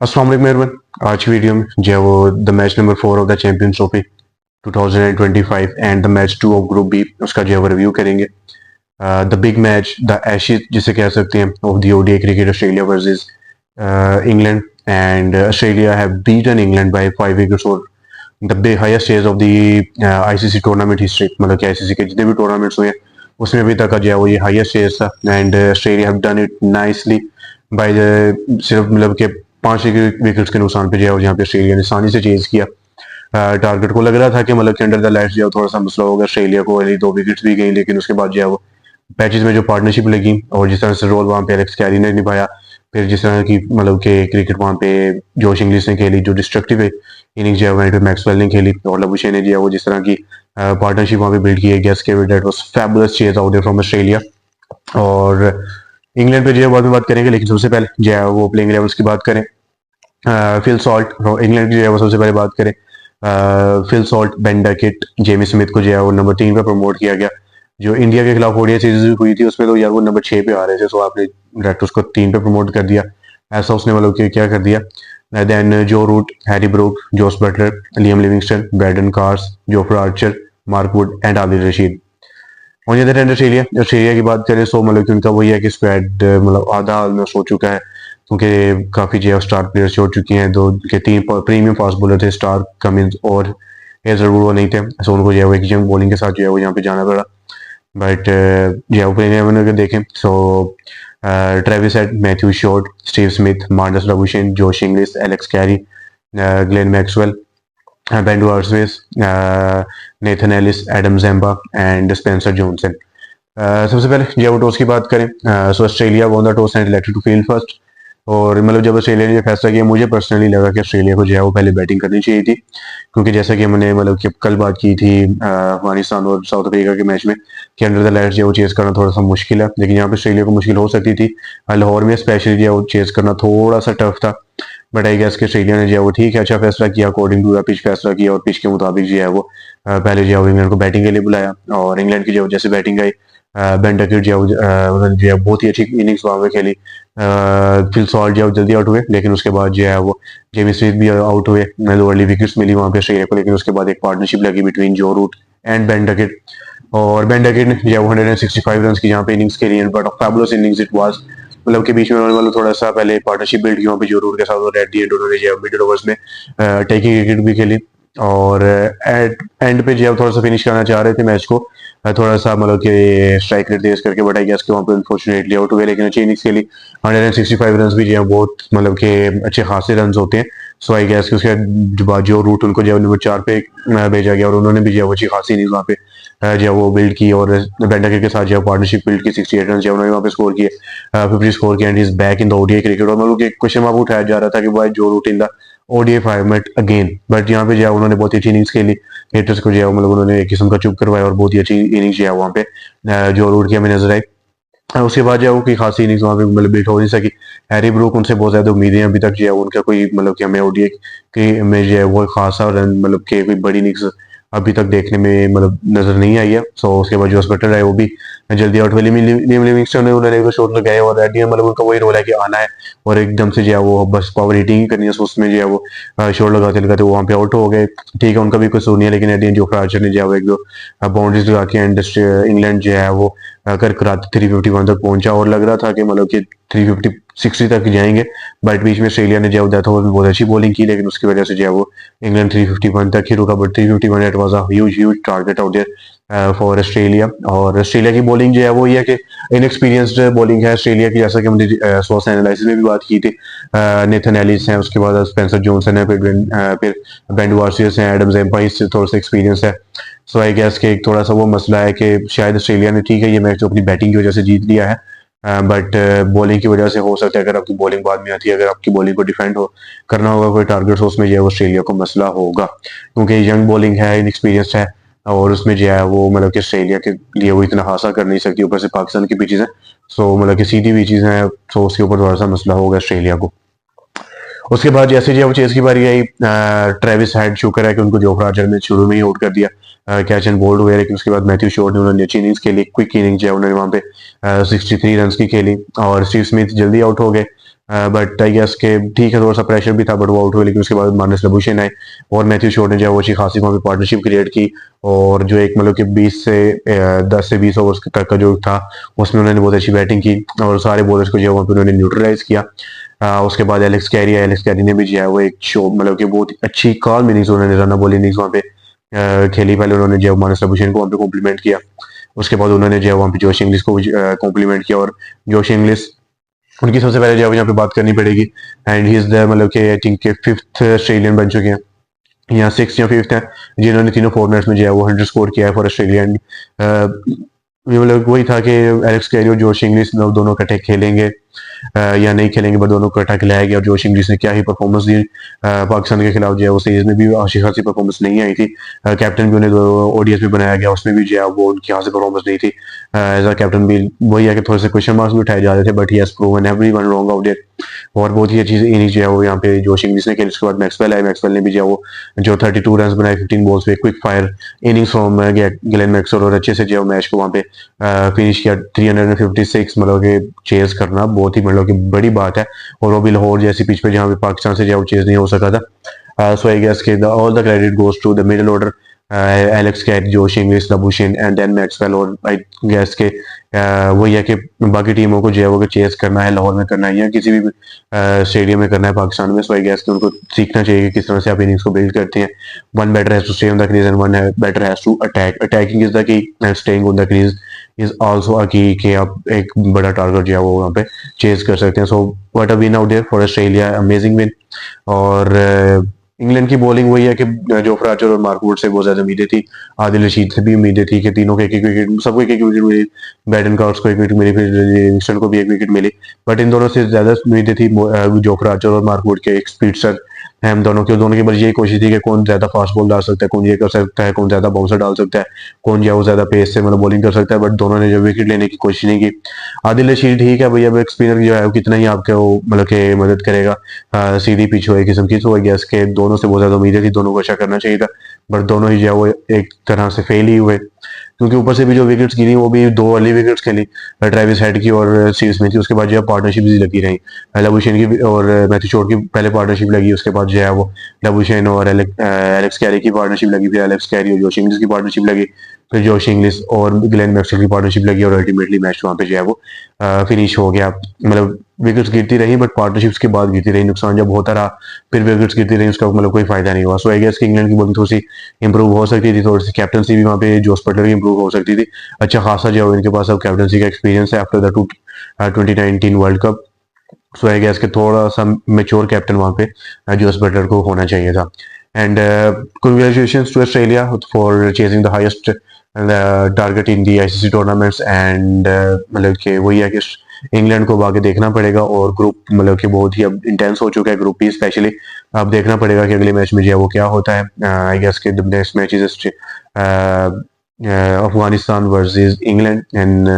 अस्सलाम वालेकुम एवरीवन। आज की वीडियो में जो है वो the match number 4 of the champions trophy 2025 and the match 2 of group B उसका जो है वो रिव्यू करेंगे। The big match, the Ashes जिसे कह सकते हैं, of the ODI cricket, Australia versus England, and Australia have beaten England by 5 wickets और the highest stage of the ICC tournament history. मतलब कि आईसीसी के जितने भी टूर्नामेंट्स हुए उसमें अभी तक का जो है वो ये हाईएस्ट स्टेज था, and Australia have done it nicely by the सिर्फ मतलब के 5 विकेट्स के नुकसान पे जो है यहाँ पे ऑस्ट्रेलिया ने आसानी से चेज किया टारगेट को। लग रहा था कि मतलब कि अंडर द लाइट्स जो थोड़ा सा मसला होगा, ऑस्ट्रेलिया को पहले 2 विकेट्स भी गई, लेकिन उसके बाद जो है वो पैचेस में जो पार्टनरशिप लगी और जिस तरह से रोल वहाँ पे एलेक्स कैरी ने निभाया, फिर जिस तरह की मतलब के क्रिकेट वहाँ पे जोश इंग्लिश ने खेली, जो डिस्ट्रक्टिव इनिंग्स जो है वहाँ पे मैक्सवेल ने खेली, और लबुशे ने जो है वो जिस तरह की पार्टनरशिप वहाँ पे बिल्ड की है, गेस के that was fabulous chase out from Australia. और इंग्लैंड पे जो है बाद में बात करेंगे, लेकिन सबसे पहले जो है वो प्लेइंग लेवल्स की बात करें। फिल सॉल्ट इंग्लैंड की जो है वो सबसे पहले बात करें, Phil Salt, Ben Duckett, Jamie Smith को जो है वो नंबर 3 पे प्रमोट किया गया। जो इंडिया के खिलाफ ओडीआई सीरीज हुई थी उसमें तो यार वो नंबर 6 पे आ रहे थे, सो आपने डायरेक्ट उसको 3 पे प्रमोट कर दिया। ऐसा उसने मतलब कि क्या कर दिया। Then Joe Root, Harry Brook, Jos Buttler, Liam Livingstone, Brydon Carse, Jofra Archer, Mark Wood and Adil Rashid. On the other hand Australia Australia की बात करें सो मतलब कि उनका वही है कि स्क्वाड मतलब आधा हाल में हो चुका है, क्योंकि काफ़ी जो है स्टार प्लेयर्स छोड़ चुकी हैं। दो के 3 प्रीमियम फास्ट बॉलर थे, स्टार, कमिंस और हेजलवुड, वो नहीं थे, सो उनको जो है वो एक यंग बॉलिंग के साथ जो है वो यहाँ पे जाना पड़ा। बट जो है वो प्रीमियम अगर देखें so Travis Head, Matthew Short, Steve Smith, Marnus Labuschagne, Josh Inglis, Alex Carey, Glenn Maxwell, Ben Warsways, Nathan Ellis, Adam Zampa and Spencer Johnson. सबसे पहले जो वो टॉस की बात करें, so Australia won the toss and elected to field first. और मतलब जब ऑस्ट्रेलिया ने फैसला किया, मुझे पर्सनली लगा कि ऑस्ट्रेलिया को जो है वो पहले बैटिंग करनी चाहिए थी, क्योंकि जैसा कि हमने मतलब कि कल बात की थी अफगानिस्तान और साउथ अफ्रीका के मैच में कि अंडर द लाइट्स जो है वो चेस करना थोड़ा सा मुश्किल है, लेकिन यहाँ पे ऑस्ट्रेलिया को मुश्किल हो सकती थी। लाहौर में स्पेशली जो है वो चेस करना थोड़ा सा टफ था, बट आई गेस कि ऑस्ट्रेलिया ने जो है वो ठीक है अच्छा फैसला किया, अकॉर्डिंग टू द पिच फैसला किया, और पिच के मुताबिक जो है वो पहले जो है इंग्लैंड को बैटिंग के लिए बुलाया। और इंग्लैंड की जो जैसे बैटिंग आई, बेन डकेट जो है बहुत ही अच्छी इनिंग्स वहाँ पे खेली। फिल सॉल्ट जो जल्दी आउट हुए, लेकिन उसके बाद जो है वो जेमी स्मिथ भी आउट हुए, अर्ली विकेट्स मिली वहाँ पे ऑस्ट्रेलिया को, लेकिन उसके बाद एक पार्टनरशिप लगी बिटवीन जो रूट एंड बेन डकेट। और बेन डकेट ने जो है 165 रन की यहाँ पे इनिंग्स खेली, but fabulous innings it was. मतलब के बीच में उन्होंने मतलब थोड़ा सा पहले पार्टनरशिप बिल्ड की वहाँ पे जो रूट के साथ, और एट दी एंड उन्होंने जो मिडिल ओवर्स में टेकिंग विकेट भी खेली, और एट एंड पे जो है थोड़ा सा फिनिश करना चाह रहे थे मैच को, थोड़ा सा मतलब कि स्ट्राइक रेट तेज करके, बट आई गेस कि वहाँ पे अनफॉर्चुनेटली आउट हो गए, लेकिन अच्छी इनिंग्स खेली। 165 रन भी जो है बहुत मतलब के अच्छे खासे रन होते हैं। सो आई गेस कि उसके बाद जो रूट उनको जो नंबर 4 पे भेजा गया, और उन्होंने भी जो अच्छी खासी इनिंग्स वहाँ पे जो है वो बिल्ड की, और बेंडर के साथ जो है पार्टनरशिप बिल्ड की। 68 रन जो उन्होंने वहाँ पे स्कोर किए, 50 स्कोर किया, and is back in the ODI cricket. और मतलब एक क्वेश्चन वहाँ उठाया जा रहा था कि भाई Joe Root in the ODI format again, but यहाँ पे जो है उन्होंने बहुत अच्छी इनिंग्स खेली। हेटर्स को जो है मतलब उन्होंने एक किस्म का चुप करवाया, और बहुत ही अच्छी इनिंग्स जो है वहाँ पे जो रूट की हमें नजर आई। उसके बाद जो है वो कोई खासी इनिंग्स वहाँ पे मतलब बीट हो नहीं सकी। हैरी ब्रूक, उनसे बहुत ज्यादा उम्मीदें हैं अभी तक जो है उनका कोई मतलब कि हमें ओडीआई की में जो है वो खासा रन मतलब कि कोई बड़ी इनिंग्स अभी तक देखने में मतलब नजर नहीं आई है। सो उसके बाद जो बटलर है वो भी जल्दी आउट हुए। लिम लिविंगस्टन ने उन्होंने शॉट लगाए, और एट दी एंड मतलब उनका वही रोल है कि आना है और एकदम से जो है वो बस पावर हिटिंग करनी है, सो उसमें जो है वो शॉट लगाते लगाते वो वहाँ पे आउट हो गए। ठीक है, उनका भी कसूर नहीं है, लेकिन at the and Jofra Archer ने जो है वो एक दो बाउंड्रीज लगा के एंड इंग्लैंड जो है वो कर कराते 351 तक पहुंचा, और लग रहा था कि मतलब कि 350 60 तक जाएंगे। बट बीच में ऑस्ट्रेलिया ने जो डेथ ओवर में बहुत अच्छी बॉलिंग की, लेकिन उसकी वजह से जो है वो इंग्लैंड 351 तक ही रुका। But 351 it was a huge target out there for Australia. और ऑस्ट्रेलिया की बॉलिंग जो है वो ये है कि इनएक्सपीरियंस्ड बॉलिंग है ऑस्ट्रेलिया की, जैसा कि हमने सोर्स एनालिसिस में भी बात की थी। नेथन एलिस हैं, उसके बाद स्पेंसर जॉनसन है, फिर बेन वार्सियस हैं, एडम जेम्पा, इससे थोड़ा सा एक्सपीरियंस है। सो आई गेस कि एक थोड़ा सा वो मसला है कि शायद ऑस्ट्रेलिया ने ठीक है ये मैच तो अपनी बैटिंग की वजह से जीत लिया है, बट बॉलिंग की वजह से हो सकता है अगर आपकी बॉलिंग बाद में आती है, अगर आपकी बॉलिंग को डिफेंड हो करना होगा कोई टारगेट, तो उसमें जो है ऑस्ट्रेलिया को मसला होगा, क्योंकि यंग बॉलिंग है, इनएक्सपीरियंस्ड है, और उसमें जो है वो मतलब कि ऑस्ट्रेलिया के लिए वो इतना हासिल कर नहीं सकती। ऊपर से पाकिस्तान की पिचेज हैं, सो मतलब कि सीधी पिचेज हैं, तो उसके ऊपर थोड़ा सा मसला होगा ऑस्ट्रेलिया को। उसके बाद जैसे जो चेस की बारी आई, ट्रेविस हेड, शुक्र है कि उनको जोफ्रा आर्चर ने शुरू में ही आउट कर दिया, कैच एंड बोल्ड हुए, लेकिन उसके बाद मैथ्यू शॉर्ट ने उन्होंने अच्छी इनिंग्स खेली, क्विक इनिंग्स जो है उन्होंने वहाँ पे 63 रन की खेली, और स्टीव स्मिथ जल्दी आउट हो गए। बट आई गेस के ठीक है, थोड़ा सा प्रेशर भी था, बट वो आउट हुए। लेकिन उसके बाद मार्नस लाबुशेन आए और मैथ्यू शॉट ने जो है वो अच्छी खासी वहाँ पे पार्टनरशिप क्रिएट की, और जो एक मतलब कि 10 से 20 ओवर्स तक का जो था उसमें उन्होंने बहुत अच्छी बैटिंग की और सारे बॉलर्स को जो है वहाँ पे उन्होंने न्यूट्रलाइज किया। उसके बाद एलेक्स कैरी ने भी जो है वो एक शो मतलब कि बहुत अच्छी कॉल इनिंग्स उन्होंने रन बॉल इनिंग्स वहाँ पे खेली। पहले उन्होंने जो मानस लाबुशेन को वहाँ पे कॉम्प्लीमेंट किया, उसके बाद उन्होंने जो है वहाँ पे जोश इंग्लिश को कॉम्प्लीमेंट किया, और जोश इंग्लिश उनकी सबसे पहले जो है यहाँ पे बात करनी पड़ेगी। एंड ही इज द मतलब कि आई थिंक के 5th ऑस्ट्रेलियन बन चुके हैं, या 6th या 5th है जिन्होंने तीनों फॉर्मेट्स में जो है वो 100 स्कोर किया है फॉर ऑस्ट्रेलिया। एंड मतलब वही था कि एलेक्स कैरी और जोश इंग्लिश दोनों इकट्ठे खेलेंगे या नहीं खेलेंगे, बट दोनों को इकट्ठा खिलाया गया। और जोश इंग्लिश ने क्या ही परफॉर्मेंस दी पाकिस्तान के खिलाफ, जो है वो सीरीज में भी अच्छी खासी परफॉर्मेंस नहीं आई थी। कैप्टन भी उन्हें ओडीएस में बनाया गया, उसमें भी जो है वो उनकी खासी परफॉर्मेंस नहीं थी। एज अ कैप्टन भी वही है कि थोड़े से क्वेश्चन मार्क्स भी उठाए जा रहे थे, but he has proven everyone wrong out there. और बहुत ही अच्छी इनिंग्स जो है वो यहाँ पे जोश इंग्लिश ने खेली। उसके बाद मैक्सवेल आए, मैक्सवेल ने भी जो है वो जो 32 रन बनाए 15 बॉल्स पे, quick fire innings from Glenn Maxwell, और अच्छे से जो मैच को वहाँ पे फिनिश किया। 356 मतलब कि चेज करना बहुत ही मतलब कि बड़ी बात है, और वो भी लाहौर जैसी पिच पे जहाँ पे पाकिस्तान से जो चेज नहीं हो सका था। सो आई गेस के all the credit goes to the middle order, Alex Carey, Josh Inglis, Labuschagne and then Maxwell. और आई गेस के वही है कि बाकी टीमों को जो है वो चेस करना है, लाहौर में करना है या किसी भी स्टेडियम में करना है पाकिस्तान में। सो आई गेस कि उनको सीखना चाहिए कि किस तरह से आप इनिंग्स को बिल्ड करते हैं। One batter has to stay on the crease and one batter has to attack. Attacking is the key, staying on the crease is also a key, कि आप एक बड़ा टारगेट जो है वो वहाँ पे चेज कर सकते हैं। So what a win out there for Australia, amazing win. और इंग्लैंड की बॉलिंग वही है कि जोफ्रा आर्चर और मार्क वुड से बहुत ज्यादा उम्मीदें थी, आदिल रशीद से भी उम्मीदें थी कि तीनों के एक विकेट, सबको एक विकेट मिली, बैडन कार्ड्स को एक विकेट मिली, फिर लिविंगस्टन को भी एक विकेट मिली। बट इन दोनों से ज्यादा उम्मीदें थी जोफ्रा आर्चर और मार्क वुड के, एक स्पीडस्टर हम दोनों की बस यही कोशिश थी कि कौन ज्यादा फास्ट बॉल डाल सकता है, कौन ये कर सकता है, कौन ज्यादा बाउंसर डाल सकता है, कौन जो है वो ज्यादा पेस से मतलब बॉलिंग कर सकता है। बट दोनों ने जो विकेट लेने की कोशिश नहीं की। आदिल रशीद ठीक है भैया, एक स्पिनर जो है वो कितना ही आपके वो मतलब कि मदद करेगा, सीधी पिच हो एक किस्म की। तो गैस के दोनों से बहुत ज्यादा उम्मीदें थी, दोनों को अच्छा करना चाहिए था, बट दोनों ही जो है वो एक तरह से फेल ही हुए, क्योंकि ऊपर से भी जो विकेट्स गिरी वो भी 2 अर्ली विकेट्स खेली, ट्रेविस हेड की और स्टीव स्मिथ की। उसके बाद जो है पार्टनरशिप लगी रही, लाबुशेन की और मैथ्यू शॉट की पहले पार्टनरशिप लगी, उसके बाद जो है वो लाबुशेन और एलेक्स कैरी की पार्टनरशिप लगी, फिर एलेक्स कैरी और जोश इंग्लिश की पार्टनरशिप लगी, फिर जोश इंग्लिश और ग्लेन मैक्सवेल की पार्टनरशिप लगी, और अल्टीमेटली मैच वहाँ पे जो है वो फिनिश हो गया। मतलब विकेट्स गिरती रही, बट पार्टनरशिप्स के बाद गिरती रही, नुकसान जब होता रहा फिर विकेट्स गिरती रही, उसका मतलब कोई फायदा नहीं हुआ। सो आई गेस कि इंग्लैंड की बॉलिंग थोड़ी सी इंप्रूव हो सकती थी, थोड़ी सी कैप्टनसी भी वहाँ पे जोस बटलर की इंप्रूव हो सकती थी। अच्छा खासा जो है इनके पास अब कैप्टनसी का एक्सपीरियंस है after the 2019 World Cup. So I guess कि थोड़ा सा मेच्योर कैप्टन वहाँ पे जोस बटलर को होना चाहिए था। And congratulations to Australia for chasing the highest target in the ICC tournaments. And मतलब कि वही है कि इंग्लैंड को आगे देखना पड़ेगा, और ग्रुप मतलब कि बहुत ही अब इंटेंस हो चुका है, ग्रुप बी स्पेशली। अब देखना पड़ेगा कि अगले मैच में जो है वो क्या होता है। आई गेस के the next match is Afghanistan versus England and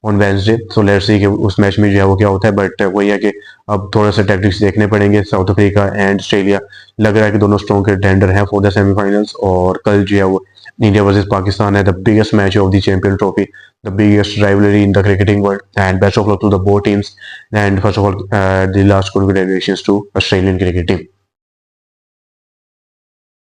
on Wednesday. So let's see कि उस मैच में जो है वो क्या होता है। बट वही है कि अब थोड़ा सा टैक्टिक्स देखने पड़ेंगे। साउथ अफ्रीका एंड ऑस्ट्रेलिया लग रहा है कि दोनों स्ट्रॉन्ग कंटेंडर हैं फॉर द सेमीफाइनल्स, और कल जो है वो India versus Pakistan है, the biggest match of the champion trophy, the biggest rivalry in the cricketing world, and best of luck to the both teams. And first of all, the last congratulations to Australian cricket team.